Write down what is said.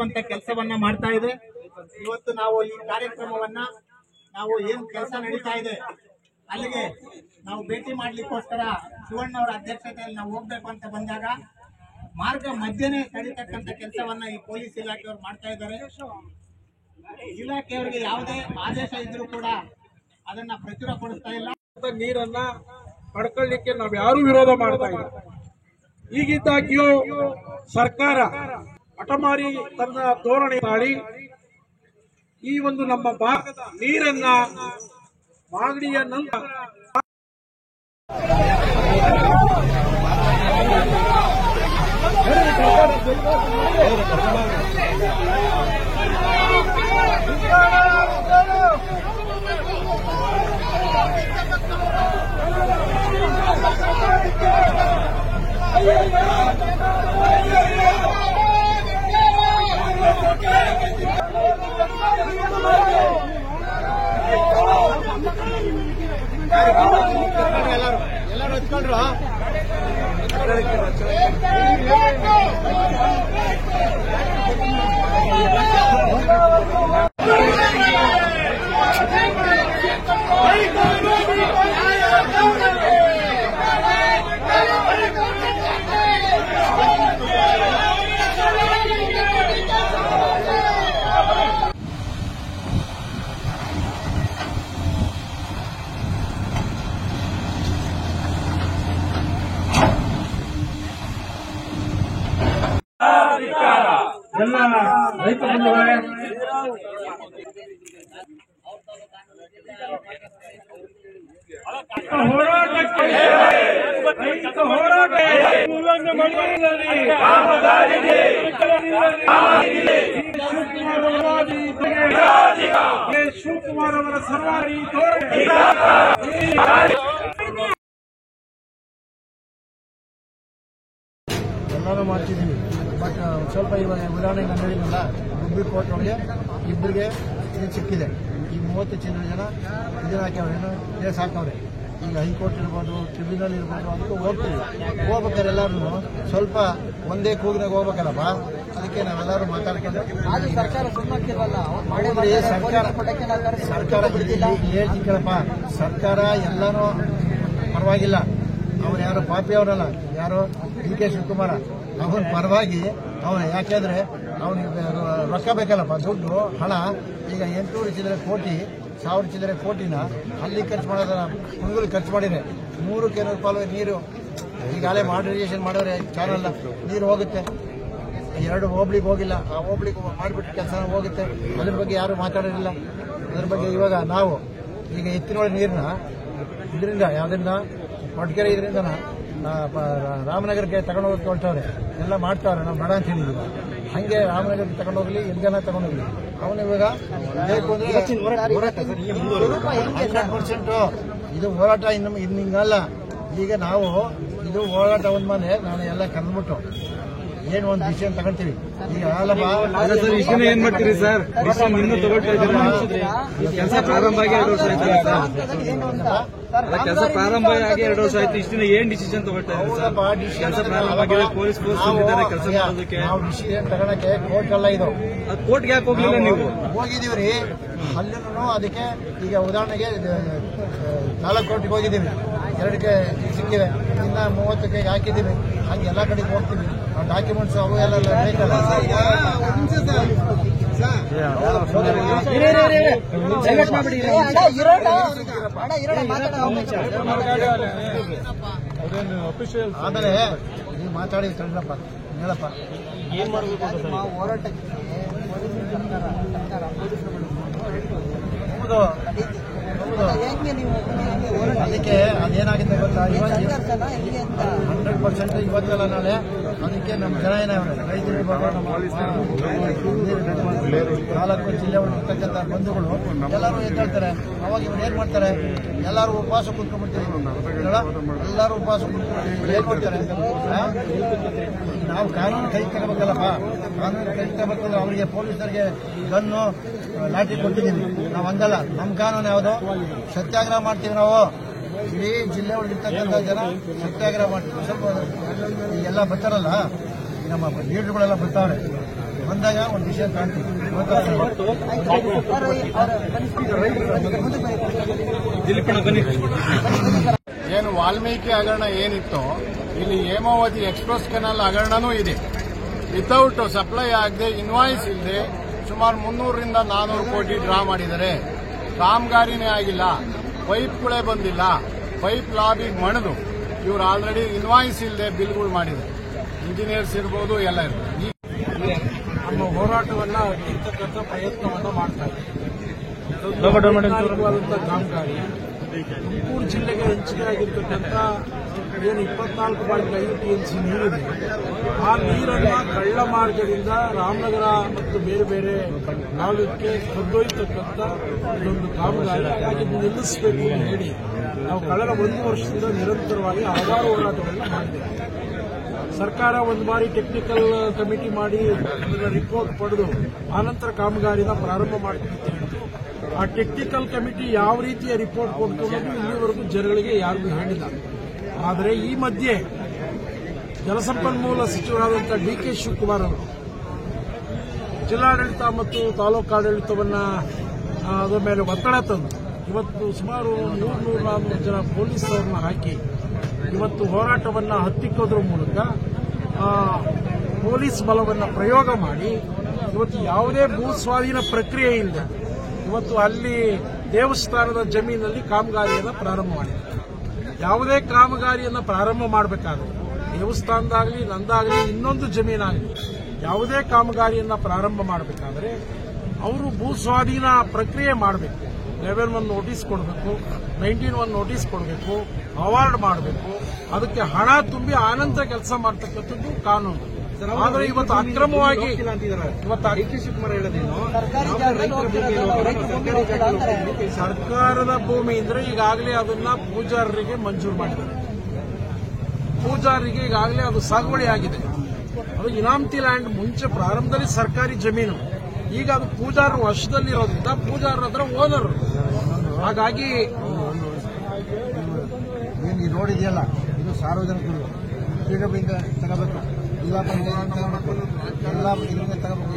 ಅಂತ ಕೆಲಸವನ್ನ ಮಾಡ್ತಾ ಇದೆ. ಇವತ್ತು ನಾವು ಈ ಕಾರ್ಯಕ್ರಮವನ್ನ ನಾವು ಏನ್ ಕೆಲಸ ನಡೀತಾ ಇದೆ ಅಲ್ಲಿಗೆ ನಾವು ಭೇಟಿ ಮಾಡ್ಲಿಕ್ಕೋಸ್ಕರ ಶಿವಣ್ಣ ಅವರ ಅಧ್ಯಕ್ಷತೆಯಲ್ಲಿ ನಾವು ಹೋಗ್ಬೇಕು ಅಂತ ಬಂದಾಗ ಮಾರ್ಗ ಮಧ್ಯನೇ ತಡೀತಕ್ಕಂತ ಕೆಲಸವನ್ನ ಈ ಪೊಲೀಸ್ ಇಲಾಖೆಯವರು ಮಾಡ್ತಾ ಇದ್ದಾರೆ. ಇಲಾಖೆಯವರಿಗೆ ಯಾವುದೇ ಆದೇಶ ಇದ್ರೂ ಕೂಡ ಅದನ್ನ ಪ್ರಚುರಪಡಿಸ್ತಾ ಇಲ್ಲ. ನೀರನ್ನ ಪಡ್ಕೊಳ್ಳಿಕ್ಕೆ ನಾವು ಯಾರು ವಿರೋಧ ಮಾಡ್ತಾ ಇಲ್ಲ. ಈಗಿದ್ದಾಗ್ಯೂ ಸರ್ಕಾರ ಹಠಮಾರಿ ತನ್ನ ಧೋರಣೆ ಮಾಡಿ ಈ ಒಂದು ನಮ್ಮ ಭಾಗದ ನೀರನ್ನ ಮಾಗಡಿಯ ನಂತರ ಎಲ್ಲರೂ ಹಚ್ಕೊಂಡ್ರು. ಎಲ್ಲ ರೈತ ಬಂಧುಗಳೇ, ಹೋರಾಟಕ್ಕೆ ರೈತ ಹೋರಾಟ ಶಿವಕುಮಾರ್ ಅವರ ಸರ್ವಾರಿ ಧೋರಣೆ ಎಲ್ಲರೂ ಮಾಡ್ತಿದ್ದೀವಿ. ಬಟ್ ಸ್ವಲ್ಪ ಇವಾಗ ಉದಾಹರಣೆಗೆ ನಾನು ಹೇಳಿದ್ನಲ್ಲ, ಗುಬ್ಬಿ ಕೋರ್ಟ್ ಒಳಗೆ ಇಬ್ಬರಿಗೆ ಇದು ಸಿಕ್ಕಿದೆ. ಈ 30 ಚಿಲ್ಲರೆ ಜನ ಇದನ್ನ ಹಾಕ್ಯವ್ರೆ, ಏನೋ ಕೇಸ್ ಹಾಕವ್ರೆ. ಈಗ ಹೈಕೋರ್ಟ್ ಇರ್ಬೋದು, ಟ್ರಿಬ್ಯುನಲ್ ಇರ್ಬೋದು, ಅದಕ್ಕೂ ಹೋಗ್ತೀವಿ. ಹೋಗ್ಬೇಕಾದ್ರೆ ಎಲ್ಲರೂ ಸ್ವಲ್ಪ ಒಂದೇ ಕೂಗಿನಾಗ ಹೋಗ್ಬೇಕಲ್ಲಪ್ಪ. ಅದಕ್ಕೆ ನಾವೆಲ್ಲರೂ ಮಾತಾಡ್ಕೊಂಡು ಸರ್ಕಾರ ಹೇಳ್ತಿಕ್ಕಳಪ್ಪ. ಸರ್ಕಾರ ಎಲ್ಲನೂ ಪರವಾಗಿಲ್ಲ. ಅವ್ರು ಯಾರು ಪಾಪಿ ಅವರಲ್ಲ, ಯಾರು ಡಿ.ಕೆ. ಶಿವಕುಮಾರ ಅವನ ಪರವಾಗಿ ಅವನು. ಯಾಕೆಂದ್ರೆ ಅವನಿಗೆ ರೊಕ್ಕ ಬೇಕಲ್ಲಪ್ಪ, ದುಡ್ಡು ಹಣ. ಈಗ 800 ಚಿಲ್ಲರೆ ಕೋಟಿ, 1000 ಚಿಲ್ಲರೆ ಕೋಟಿನ ಅಲ್ಲಿ ಖರ್ಚು ಮಾಡೋದನ್ನ ಕುಣಗಲ್ ಖರ್ಚು ಮಾಡಿದ್ರೆ 3 ಕೆರೆ ಪಾಲು ನೀರು ಈಗಾಗಲೇ ಮಾಡರ್ನೈಸೇಷನ್ ಮಾಡೋರೆ. ಚಾನಲ್ ನೀರು ಹೋಗುತ್ತೆ, 2 ಹೋಬ್ಳಿಗೆ ಹೋಗಿಲ್ಲ, ಆ ಹೋಬ್ಳಿಗೆ ಮಾಡಿಬಿಟ್ಟು ಕೆಲಸ ಹೋಗುತ್ತೆ. ಅದ್ರ ಬಗ್ಗೆ ಯಾರು ಮಾತಾಡೋದಿಲ್ಲ. ಅದ್ರ ಬಗ್ಗೆ ಇವಾಗ ನಾವು ಈಗ ಎತ್ತಿನೊಳಗೆ ನೀರನ್ನ ಇದರಿಂದ ಯಾವುದರಿಂದ ಕೊಟ್ಗೆರೆ ಇದರಿಂದ ರಾಮನಗರಕ್ಕೆ ತಗೊಂಡೋಗಿ ಹೊರಟವ್ರೆ, ಎಲ್ಲ ಮಾಡ್ತಾವ್ರೆ. ನಾವು ಬೇಡ ಅಂತ ಹೇಳಿದ್ದೀವಿ. ಹಂಗೆ ರಾಮನಗರಕ್ಕೆ ತಗೊಂಡೋಗ್ಲಿ, ಎಲ್ಲಿಗಾನ ತಗೊಂಡೋಗ್ಲಿ. ಅವನು ಇವಾಗ ಬೇಕು ಅಂದ್ರೆ 100% ಇದು ಹೋರಾಟ. ಇನ್ನು ಹಿಂಗಲ್ಲ. ಈಗ ನಾವು ಇದು ಹೋರಾಟ ಒಂದ್ಮೇಲೆ ನಾನು ಎಲ್ಲ ಕರೆದ್ಬಿಟ್ಟು ಏನು ಒಂದು ಡಿಸಿಷನ್ ತಗೊಂತೀವಿ. ಈಗ ಏನ್ ಮಾಡ್ತೀರಿ ಸರ್? ಇನ್ನೂ ತಗೊಳ್ತಾ ಇದ್ದೀರಾ? ಕೆಲಸ ಪ್ರಾರಂಭ ಆಗಿ 2 ವರ್ಷ ಆಯ್ತು. ಕೆಲಸ ಪ್ರಾರಂಭ ಆಗಿ 2 ವರ್ಷ ಆಯ್ತು. ಇಷ್ಟಿನ ಏನ್ ಡಿಸಿಷನ್ ತಗೊಳ್ತಾ ಇದ್ದೀರಿ ಸರ್? ಕೆಲಸ ಪ್ರಾರಂಭ ಆಗಿದೆ, ಪೊಲೀಸ್ ಫೋರ್ಸ್ ಬಂದಿದ್ದಾರೆ ಕೆಲಸ ಮಾಡೋದಕ್ಕೆ. ನಾವು ಡಿಸಿಷನ್ ತಗೊಳಕ್ಕೆ ಕೋರ್ಟ್ ಅಲ್ಲ ಇದು. ಕೋರ್ಟ್ಗೆ ಯಾಕೆ ಹೋಗ್ಲಿಲ್ಲ ನೀವು? ಹೋಗಿದೀವ್ರಿ ಅಲ್ಲೂ. ಅದಕ್ಕೆ ಈಗ ಉದಾಹರಣೆಗೆ 4 ಕೋಟಿಗೆ ಹೋಗಿದ್ದೀವಿ, 2ಕ್ಕೆ ಸಿಕ್ಕಿವೆ, ಇನ್ನ 30ಕ್ಕೆ ಹಾಕಿದ್ದೀವಿ. ಹಂಗೆ ಎಲ್ಲ ಕಡೆಗೆ ಹೋಗ್ತೀವಿ. ಡಾಕ್ಯುಮೆಂಟ್ಸ್ ಅವು ಎಲ್ಲ ಬೇಕಲ್ಲ. ಆಮೇಲೆ ನೀವು ಮಾತಾಡಿ ಕಣ್ಣಪ್ಪ, ಹೇಳಪ್ಪ ಏನ್ ಮಾಡಬೇಕು ಹೋರಾಟಕ್ಕೆ. ಹೌದು, ಅದಕ್ಕೆ ಅದೇನಾಗಿದೆ ಗೊತ್ತಾ, 100% ಇವತ್ತೆಲ್ಲ ನಾಳೆ. ಅದಕ್ಕೆ ನಮ್ಮ ಜನ ಏನಾವ್ರೆ ರೈತರು, 4 ಜಿಲ್ಲೆ ಇರ್ತಕ್ಕಂಥ ಬಂಧುಗಳು ಎಲ್ಲರೂ ಎದ್ದೇಳ್ತಾರೆ. ಅವಾಗ ಇವ್ರು ಏನ್ ಮಾಡ್ತಾರೆ, ಎಲ್ಲರೂ ಉಪವಾಸ ಕುತ್ಕೊಂಡ್ಬಿಡ್ತೀವಿ. ಎಲ್ಲರೂ ಉಪವಾಸ ಕುತ್ಕೊಂಡು ಏನ್ ಮಾಡ್ತಾರೆ, ನಾವು ಕಾನೂನು ಕೈ ತಗೋಬೇಕಲ್ಲಪ್ಪ. ಕಾನೂನು ಕೈ ತಗೋಬೇಕಂದ್ರೆ ಅವರಿಗೆ ಪೊಲೀಸರಿಗೆ ಗನ್ನು ಲಾಠಿ ಕೊಟ್ಟಿದ್ದೀವಿ. ನಾವು ಹಂಗಲ್ಲ. ನಮ್ಮ ಕಾನೂನು ಯಾವುದು, ಸತ್ಯಾಗ್ರಹ ಮಾಡ್ತೀವಿ ನಾವು. ಇಡೀ ಜಿಲ್ಲೆ ಒಳಗಿರ್ತಕ್ಕಂಥ ಜನ ಸತ್ಯಾಗ್ರಹ ಮಾಡ್ತೀವಿ. ಸ್ವಲ್ಪ ಎಲ್ಲ ಬರ್ತಾರಲ್ಲ, ನಮ್ಮ ಲೀಡರ್ಗಳೆಲ್ಲ ಬರ್ತಾವ್ರೆ. ಬಂದಾಗ ಒಂದು ವಿಷಯ ಕಾಣ್ತೀವಿ. ಏನು ವಾಲ್ಮೀಕಿ ಹಗರಣ ಏನಿತ್ತು, ಇಲ್ಲಿ ಹೇಮಾವತಿ ಎಕ್ಸ್ಪ್ರೆಸ್ ಕೆನಾಲ್ ಹಗರಣನೂ ಇದೆ. ವಿತೌಟ್ ಸಪ್ಲೈ ಆಗದೆ, ಇನ್ವಾಯ್ಸ್ ಇಲ್ಲದೆ ಸುಮಾರು 300ರಿಂದ 400 ಕೋಟಿ ಡ್ರಾ ಮಾಡಿದ್ದಾರೆ. ಕಾಮಗಾರಿನೇ ಆಗಿಲ್ಲ, ಪೈಪ್ಗಳೇ ಬಂದಿಲ್ಲ, ಪೈಪ್ ಲಾಬಿಗೆ ಮಣಿದು ಇವರು ಆಲ್ರೆಡಿ ಇನ್ವಾಯ್ಸ್ ಇಲ್ಲದೆ ಬಿಲ್ಗಳು ಮಾಡಿದ್ದಾರೆ. ಇಂಜಿನಿಯರ್ಸ್ ಇರ್ಬೋದು, ಎಲ್ಲ ಇರ್ಬೋದು. ನಮ್ಮ ಹೋರಾಟವನ್ನ ಅಡ್ಡಿರ್ತಕ್ಕಂಥ ಪ್ರಯತ್ನವನ್ನ ಮಾಡ್ತಾ ಇದ್ದಾರೆ. ಕಾಮಗಾರಿ ತುಮಕೂರು ಜಿಲ್ಲೆಗೆ ಹಂಚಿಕೆ ಆಗಿರ್ತಕ್ಕಂಥ ಏನು 24.5 TMC ನೀರಿದೆ, ಆ ನೀರನ್ನ ಕಳ್ಳ ಮಾರ್ಗದಿಂದ ರಾಮನಗರ ಮತ್ತು ಬೇರೆ ಬೇರೆ ತಾಲೂಕಿಗೆ ಕೊಂಡೊಯ್ಯತಕ್ಕಂಥ ಇದೊಂದು ಕಾಮಗಾರಿ. ಹಾಗಾಗಿ ನಿಲ್ಲಿಸಬೇಕು ಅಂತ ಹೇಳಿ ನಾವು ಕಳೆದ 1 ವರ್ಷದಿಂದ ನಿರಂತರವಾಗಿ ಹಲವಾರು ಹೋರಾಟಗಳನ್ನು ಮಾಡಿದ್ದೇವೆ. ಸರ್ಕಾರ ಒಂದು ಬಾರಿ ಟೆಕ್ನಿಕಲ್ ಕಮಿಟಿ ಮಾಡಿ ಅದರ ರಿಪೋರ್ಟ್ ಪಡೆದು ಆನಂತರ ಕಾಮಗಾರಿನ ಪ್ರಾರಂಭ ಮಾಡ್ತೀವಿ ಅಂತ ಹೇಳಿದ್ರು. ಆ ಟೆಕ್ನಿಕಲ್ ಕಮಿಟಿ ಯಾವ ರೀತಿಯ ರಿಪೋರ್ಟ್ ಕೊಡ್ತು ಅನ್ನೋದು ಇಲ್ಲಿವರೆಗೂ ಜನಗಳಿಗೆ ಯಾರಿಗೂ ಹೇಳಿಲ್ಲ. ಆದರೆ ಈ ಮಧ್ಯೆ ಜಲಸಂಪನ್ಮೂಲ ಸಚಿವರಾದಂಥ DK ಶಿವಕುಮಾರ್ ಅವರು ಜಿಲ್ಲಾಡಳಿತ ಮತ್ತು ತಾಲೂಕು ಆಡಳಿತವನ್ನ ಅದರ ಮೇಲೆ ಒತ್ತಡ ತಂದು ಇವತ್ತು ಸುಮಾರು 300-400 ಜನ ಪೊಲೀಸರನ್ನ ಹಾಕಿ ಇವತ್ತು ಹೋರಾಟವನ್ನು ಹತ್ತಿಕ್ಕೋದ್ರ ಮೂಲಕ ಪೊಲೀಸ್ ಬಲವನ್ನು ಪ್ರಯೋಗ ಮಾಡಿ ಇವತ್ತು ಯಾವುದೇ ಭೂ ಸ್ವಾಧೀನ ಪ್ರಕ್ರಿಯೆ ಇಲ್ಲದೆ ಇವತ್ತು ಅಲ್ಲಿ ದೇವಸ್ಥಾನದ ಜಮೀನಲ್ಲಿ ಕಾಮಗಾರಿಯನ್ನು ಪ್ರಾರಂಭ ಮಾಡಿದ್ದಾರೆ. ಯಾವುದೇ ಕಾಮಗಾರಿಯನ್ನು ಪ್ರಾರಂಭ ಮಾಡಬೇಕಾದ್ರೆ ದೇವಸ್ಥಾನದಾಗಲಿ, ನಂದಾಗಲಿ, ಇನ್ನೊಂದು ಜಮೀನಾಗಲಿ ಯಾವುದೇ ಕಾಮಗಾರಿಯನ್ನು ಪ್ರಾರಂಭ ಮಾಡಬೇಕಾದ್ರೆ ಅವರು ಭೂ ಸ್ವಾಧೀನ ಪ್ರಕ್ರಿಯೆ ಮಾಡಬೇಕು. ಲೆವೆಲ್ 1 ನೋಟಿಸ್ ಕೊಡಬೇಕು, 19(1) ನೋಟಿಸ್ ಕೊಡಬೇಕು, ಅವಾರ್ಡ್ ಮಾಡಬೇಕು, ಅದಕ್ಕೆ ಹಣ ತುಂಬಿ ಆನಂತರ ಕೆಲಸ ಮಾಡ್ತಕ್ಕಂಥದ್ದು ಕಾನೂನು. ಆದರೆ ಇವತ್ತು ಅಕ್ರಮವಾಗಿ DK ಶಿವಕುಮಾರ್ ಹೇಳೋದೇನು, ಸರ್ಕಾರದ ಭೂಮಿ ಅಂದ್ರೆ ಈಗಾಗಲೇ ಅದನ್ನ ಪೂಜಾರರಿಗೆ ಮಂಜೂರು ಮಾಡಿದ್ದಾರೆ. ಪೂಜಾರಿಗೆ ಈಗಾಗಲೇ ಅದು ಸಾಗುವಳಿ ಆಗಿದೆ. ಅದು ಇನಾಮತಿ ಲ್ಯಾಂಡ್ ಮುಂಚೆ ಪ್ರಾರಂಭದಲ್ಲಿ ಸರ್ಕಾರಿ ಜಮೀನು, ಈಗ ಅದು ಪೂಜಾರ ವಶದಲ್ಲಿರೋದ್ರಿಂದ ಪೂಜಾರ ಹತ್ರ ಓನರ್. ಹಾಗಾಗಿ ಏನು ಈ ರೋಡ್ ಇದೆಯಲ್ಲ, ಇದು ಸಾರ್ವಜನಿಕರು PWD ತಗೋಬೇಕು, ಜಿಲ್ಲಾ ಪಂಚಾಯತ್ ತಗೋಬೇಕು, ಎಲ್ಲ ಇದರಿಂದ ತಗೋಬೇಕು.